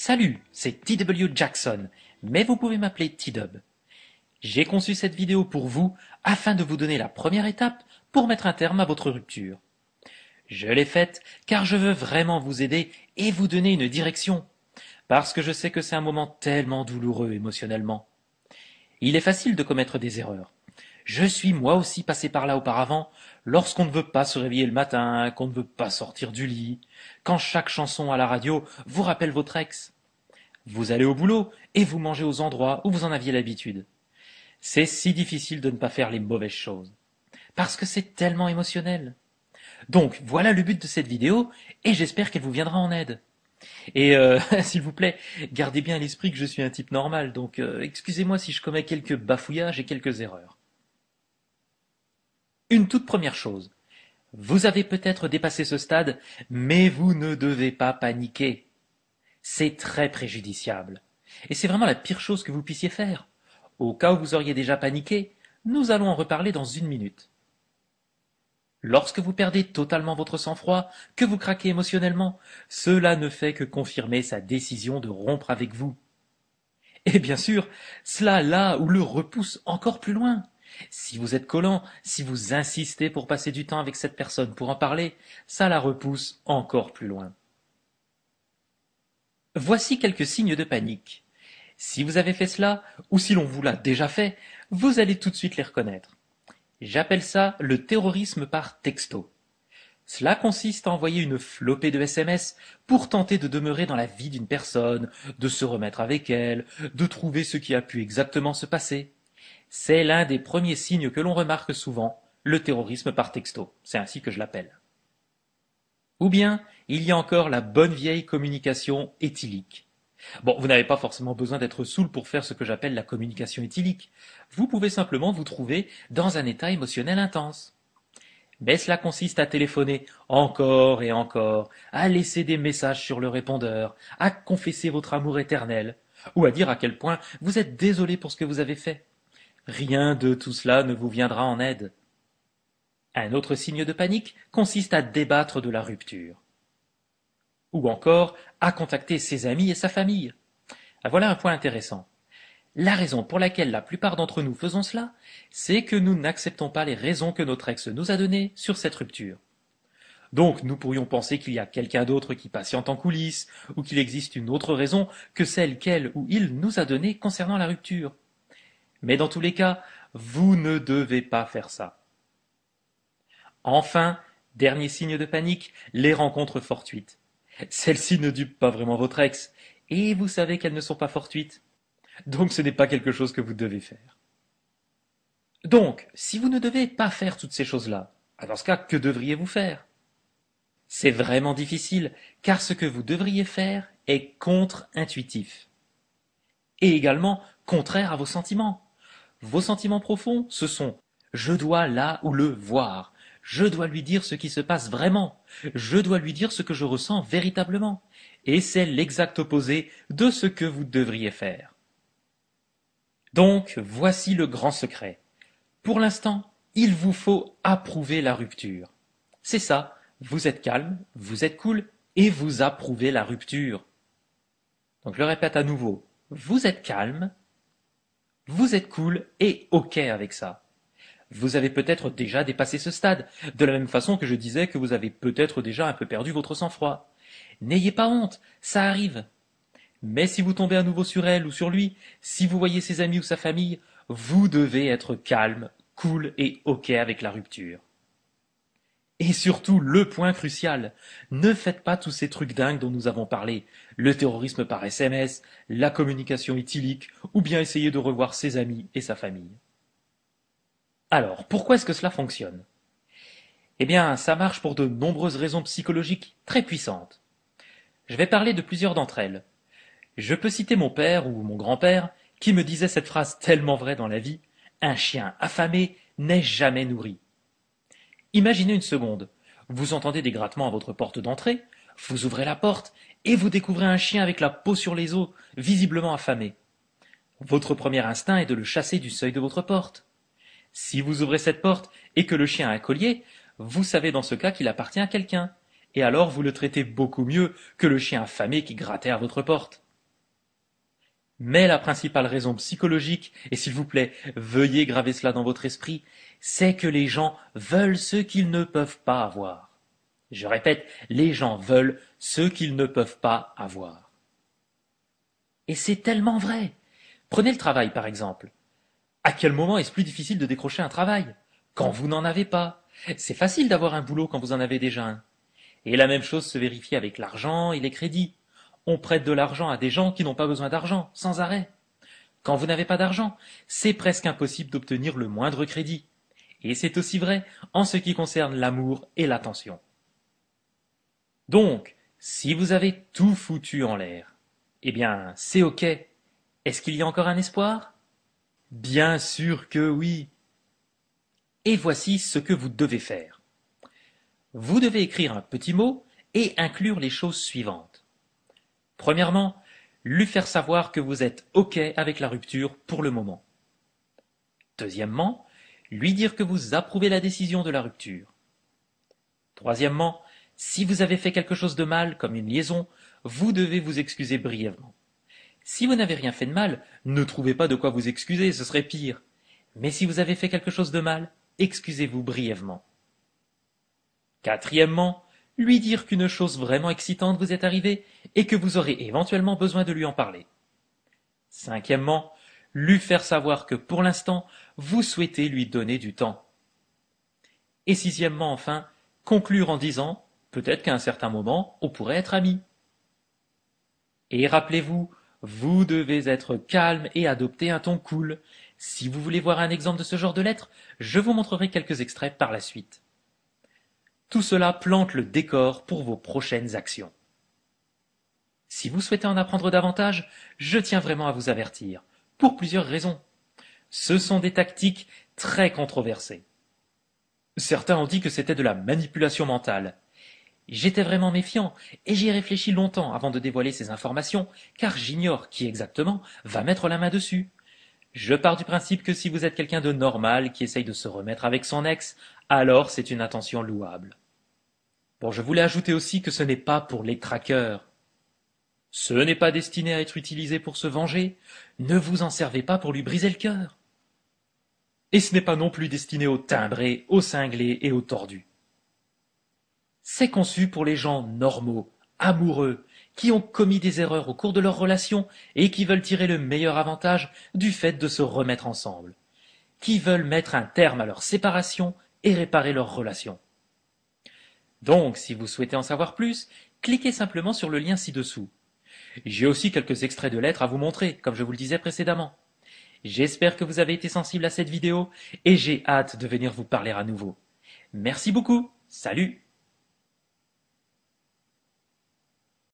Salut, c'est TW Jackson, mais vous pouvez m'appeler T-Dub. J'ai conçu cette vidéo pour vous afin de vous donner la première étape pour mettre un terme à votre rupture. Je l'ai faite car je veux vraiment vous aider et vous donner une direction, parce que je sais que c'est un moment tellement douloureux émotionnellement. Il est facile de commettre des erreurs. Je suis moi aussi passé par là auparavant, lorsqu'on ne veut pas se réveiller le matin, qu'on ne veut pas sortir du lit, quand chaque chanson à la radio vous rappelle votre ex. Vous allez au boulot et vous mangez aux endroits où vous en aviez l'habitude. C'est si difficile de ne pas faire les mauvaises choses, parce que c'est tellement émotionnel. Donc voilà le but de cette vidéo, et j'espère qu'elle vous viendra en aide. Et s'il vous plaît, gardez bien à l'esprit que je suis un type normal, donc excusez-moi si je commets quelques bafouillages et quelques erreurs. Une toute première chose, vous avez peut-être dépassé ce stade, mais vous ne devez pas paniquer. C'est très préjudiciable. Et c'est vraiment la pire chose que vous puissiez faire. Au cas où vous auriez déjà paniqué, nous allons en reparler dans une minute. Lorsque vous perdez totalement votre sang-froid, que vous craquez émotionnellement, cela ne fait que confirmer sa décision de rompre avec vous. Et bien sûr, cela là où le repousse encore plus loin. Si vous êtes collant, si vous insistez pour passer du temps avec cette personne pour en parler, ça la repousse encore plus loin. Voici quelques signes de panique. Si vous avez fait cela, ou si l'on vous l'a déjà fait, vous allez tout de suite les reconnaître. J'appelle ça le terrorisme par texto. Cela consiste à envoyer une flopée de SMS pour tenter de demeurer dans la vie d'une personne, de se remettre avec elle, de trouver ce qui a pu exactement se passer. C'est l'un des premiers signes que l'on remarque souvent, le terrorisme par texto, c'est ainsi que je l'appelle. Ou bien, il y a encore la bonne vieille communication éthylique. Bon, vous n'avez pas forcément besoin d'être saoul pour faire ce que j'appelle la communication éthylique. Vous pouvez simplement vous trouver dans un état émotionnel intense. Mais cela consiste à téléphoner encore et encore, à laisser des messages sur le répondeur, à confesser votre amour éternel, ou à dire à quel point vous êtes désolé pour ce que vous avez fait. Rien de tout cela ne vous viendra en aide. Un autre signe de panique consiste à débattre de la rupture. Ou encore à contacter ses amis et sa famille. Voilà un point intéressant. La raison pour laquelle la plupart d'entre nous faisons cela, c'est que nous n'acceptons pas les raisons que notre ex nous a données sur cette rupture. Donc nous pourrions penser qu'il y a quelqu'un d'autre qui patiente en coulisses, ou qu'il existe une autre raison que celle qu'elle ou il nous a donnée concernant la rupture. Mais dans tous les cas, vous ne devez pas faire ça. Enfin, dernier signe de panique, les rencontres fortuites. Celles-ci ne dupent pas vraiment votre ex, et vous savez qu'elles ne sont pas fortuites. Donc ce n'est pas quelque chose que vous devez faire. Donc, si vous ne devez pas faire toutes ces choses-là, dans ce cas, que devriez-vous faire? C'est vraiment difficile, car ce que vous devriez faire est contre-intuitif. Et également contraire à vos sentiments. Vos sentiments profonds, ce sont « je dois là ou le voir », je dois lui dire ce qui se passe vraiment, je dois lui dire ce que je ressens véritablement. Et c'est l'exact opposé de ce que vous devriez faire. Donc, voici le grand secret. Pour l'instant, il vous faut approuver la rupture. C'est ça, vous êtes calme, vous êtes cool, et vous approuvez la rupture. Donc je le répète à nouveau, vous êtes calme, vous êtes cool et ok avec ça. Vous avez peut-être déjà dépassé ce stade, de la même façon que je disais que vous avez peut-être déjà un peu perdu votre sang-froid. N'ayez pas honte, ça arrive. Mais si vous tombez à nouveau sur elle ou sur lui, si vous voyez ses amis ou sa famille, vous devez être calme, cool et ok avec la rupture. Et surtout, le point crucial, ne faites pas tous ces trucs dingues dont nous avons parlé, le terrorisme par SMS, la communication éthylique, ou bien essayer de revoir ses amis et sa famille. Alors, pourquoi est-ce que cela fonctionne? Eh bien, ça marche pour de nombreuses raisons psychologiques très puissantes. Je vais parler de plusieurs d'entre elles. Je peux citer mon père ou mon grand-père qui me disait cette phrase tellement vraie dans la vie, un chien affamé n'est jamais nourri. Imaginez une seconde, vous entendez des grattements à votre porte d'entrée, vous ouvrez la porte et vous découvrez un chien avec la peau sur les os, visiblement affamé. Votre premier instinct est de le chasser du seuil de votre porte. Si vous ouvrez cette porte et que le chien a un collier, vous savez dans ce cas qu'il appartient à quelqu'un, et alors vous le traitez beaucoup mieux que le chien affamé qui grattait à votre porte. Mais la principale raison psychologique, et s'il vous plaît, veuillez graver cela dans votre esprit, c'est que les gens veulent ce qu'ils ne peuvent pas avoir. Je répète, les gens veulent ce qu'ils ne peuvent pas avoir. Et c'est tellement vrai. Prenez le travail, par exemple. À quel moment est-ce plus difficile de décrocher un travail? Quand vous n'en avez pas. C'est facile d'avoir un boulot quand vous en avez déjà un. Et la même chose se vérifie avec l'argent et les crédits. On prête de l'argent à des gens qui n'ont pas besoin d'argent, sans arrêt. Quand vous n'avez pas d'argent, c'est presque impossible d'obtenir le moindre crédit. Et c'est aussi vrai en ce qui concerne l'amour et l'attention. Donc, si vous avez tout foutu en l'air, eh bien, c'est ok. Est-ce qu'il y a encore un espoir? Bien sûr que oui. Et voici ce que vous devez faire. Vous devez écrire un petit mot et inclure les choses suivantes. Premièrement, lui faire savoir que vous êtes OK avec la rupture pour le moment. Deuxièmement, lui dire que vous approuvez la décision de la rupture. Troisièmement, si vous avez fait quelque chose de mal, comme une liaison, vous devez vous excuser brièvement. Si vous n'avez rien fait de mal, ne trouvez pas de quoi vous excuser, ce serait pire. Mais si vous avez fait quelque chose de mal, excusez-vous brièvement. Quatrièmement, lui dire qu'une chose vraiment excitante vous est arrivée et que vous aurez éventuellement besoin de lui en parler. Cinquièmement, lui faire savoir que pour l'instant, vous souhaitez lui donner du temps. Et sixièmement, enfin, conclure en disant, peut-être qu'à un certain moment, on pourrait être amis. Et rappelez-vous, vous devez être calme et adopter un ton cool. Si vous voulez voir un exemple de ce genre de lettre, je vous montrerai quelques extraits par la suite. Tout cela plante le décor pour vos prochaines actions. Si vous souhaitez en apprendre davantage, je tiens vraiment à vous avertir, pour plusieurs raisons. Ce sont des tactiques très controversées. Certains ont dit que c'était de la manipulation mentale. J'étais vraiment méfiant, et j'y ai réfléchi longtemps avant de dévoiler ces informations, car j'ignore qui exactement va mettre la main dessus. Je pars du principe que si vous êtes quelqu'un de normal qui essaye de se remettre avec son ex, alors c'est une intention louable. Bon, je voulais ajouter aussi que ce n'est pas pour les traqueurs. Ce n'est pas destiné à être utilisé pour se venger. Ne vous en servez pas pour lui briser le cœur. Et ce n'est pas non plus destiné aux timbrés, aux cinglés et aux tordus. C'est conçu pour les gens normaux, amoureux, qui ont commis des erreurs au cours de leur relation et qui veulent tirer le meilleur avantage du fait de se remettre ensemble, qui veulent mettre un terme à leur séparation et réparer leur relation. Donc, si vous souhaitez en savoir plus, cliquez simplement sur le lien ci-dessous. J'ai aussi quelques extraits de lettres à vous montrer, comme je vous le disais précédemment. J'espère que vous avez été sensible à cette vidéo et j'ai hâte de venir vous parler à nouveau. Merci beaucoup, salut!